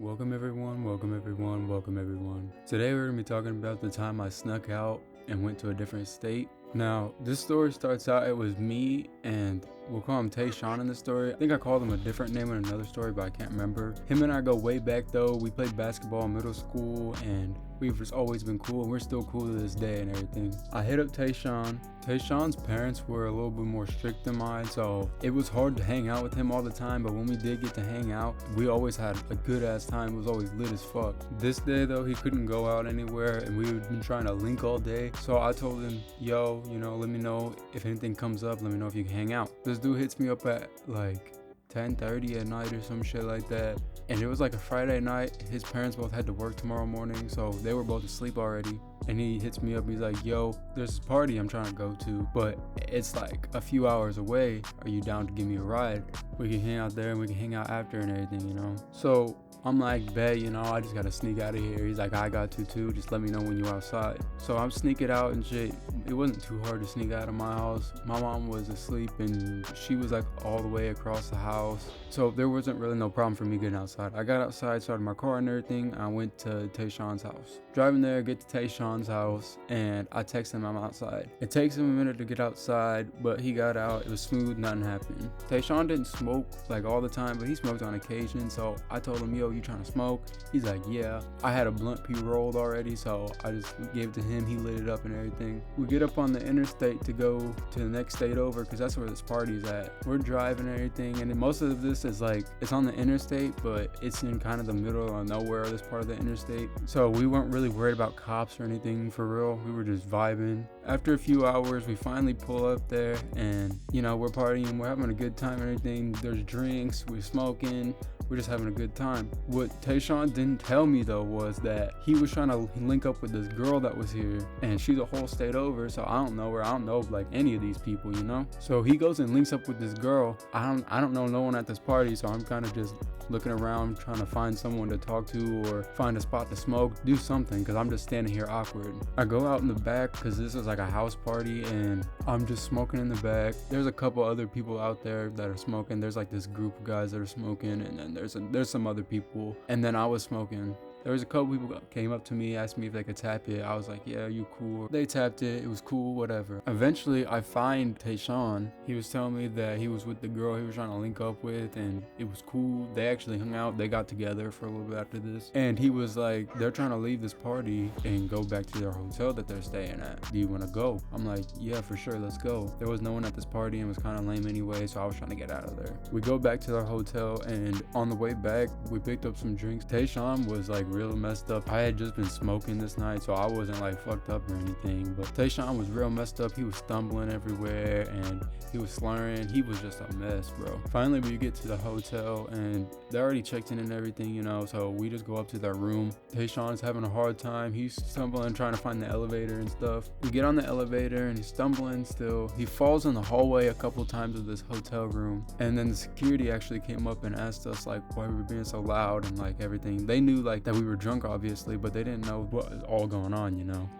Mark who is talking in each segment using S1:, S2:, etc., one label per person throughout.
S1: Welcome everyone, welcome everyone, welcome everyone. Today we're going to be talking about the time I snuck out and went to a different state. Now, this story starts out, it was me and we'll call him Tayshawn in the story. I think I called him a different name in another story, but I can't remember. Him and I go way back though. We played basketball in middle school and we've just always been cool and we're still cool to this day and everything. I hit up Tayshawn. Tayshawn's parents were a little bit more strict than mine, so it was hard to hang out with him all the time, but when we did get to hang out, we always had a good ass time. It was always lit as fuck. This day though, he couldn't go out anywhere and we had been trying to link all day, so I told him, yo, let me know if anything comes up, let me know if you can hang out. This dude hits me up at like 10:30 at night or some shit like that, and it was like a Friday night. His parents both had to work tomorrow morning, so they were both asleep already. And he hits me up, he's like, yo, there's this party I'm trying to go to, but it's like a few hours away. Are you down to give me a ride? We can hang out there and we can hang out after and everything, So I'm like, bet, I just gotta sneak out of here. He's like, I got to too, just let me know when you're outside. So I'm sneaking out and shit. It wasn't too hard to sneak out of my house. My mom was asleep and she was like all the way across the house, so there wasn't really no problem for me getting outside. I got outside, started my car and everything. I went to Tayshawn's house. Driving there, get to Tayshawn's house, and I text him I'm outside. It takes him a minute to get outside, but he got out. It was smooth, nothing happened. Tayshawn didn't smoke like all the time, but he smoked on occasion, so I told him, yo, you trying to smoke? He's like, yeah. I had a blunt rolled already, so I just gave it to him. He lit it up and everything. We get up on the interstate to go to the next state over, because that's where this party's at. We're driving and everything, and then most of this is like, it's on the interstate, but it's in kind of the middle of nowhere, this part of the interstate. So we weren't really worried about cops or anything, for real. We were just vibing. After a few hours, we finally pull up there and, we're partying, we're having a good time and everything. There's drinks, we're smoking, we're just having a good time. What Tayshawn didn't tell me though was that he was trying to link up with this girl that was here, and she's a whole state over, so I don't know her. I don't know like any of these people, So he goes and links up with this girl. I don't know no one at this party, so I'm kind of just looking around trying to find someone to talk to or find a spot to smoke, do something, because I'm just standing here awkward. I go out in the back because this is like a house party and I'm just smoking in the back. There's a couple other people out there that are smoking. There's like this group of guys that are smoking, and then there's some other people, and then I was smoking. There was a couple people that came up to me, asked me if they could tap it. I was like, yeah, you cool. They tapped it, it was cool, whatever. Eventually, I find Tayshawn. He was telling me that he was with the girl he was trying to link up with, and it was cool. They actually hung out. They got together for a little bit after this. And he was like, they're trying to leave this party and go back to their hotel that they're staying at. Do you want to go? I'm like, yeah, for sure, let's go. There was no one at this party and it was kind of lame anyway, so I was trying to get out of there. We go back to our hotel, and on the way back, we picked up some drinks. Tayshawn was like real messed up. I had just been smoking this night, so I wasn't like fucked up or anything, but Tayshawn was real messed up. He was stumbling everywhere and he was slurring. He was just a mess, bro. Finally, we get to the hotel and they already checked in and everything, so we just go up to their room. Tayshawn's having a hard time. He's stumbling, trying to find the elevator and stuff. We get on the elevator and he's stumbling still. He falls in the hallway a couple times of this hotel room, and then the security actually came up and asked us like why we were being so loud and like everything. They knew like that we were drunk obviously, but they didn't know what was all going on,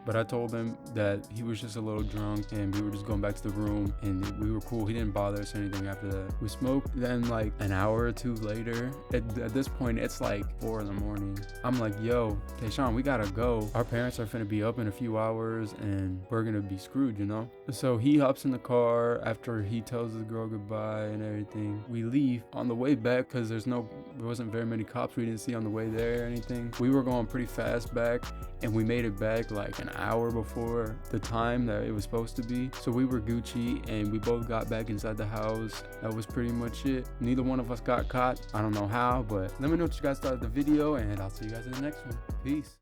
S1: But I told them that he was just a little drunk and we were just going back to the room and we were cool. He didn't bother us or anything after that. We smoked, then like an hour or two later, at this point it's like 4 a.m. I'm like, yo, Tayshawn, we gotta go. Our parents are finna be up in a few hours and we're gonna be screwed, So he hops in the car after he tells the girl goodbye and everything. We leave. On the way back, because there wasn't very many cops we didn't see on the way there or anything, we were going pretty fast back, and we made it back like an hour before the time that it was supposed to be. So we were Gucci and we both got back inside the house. That was pretty much it. Neither one of us got caught. I don't know how, but let me know what you guys thought of the video, and I'll see you guys in the next one. Peace.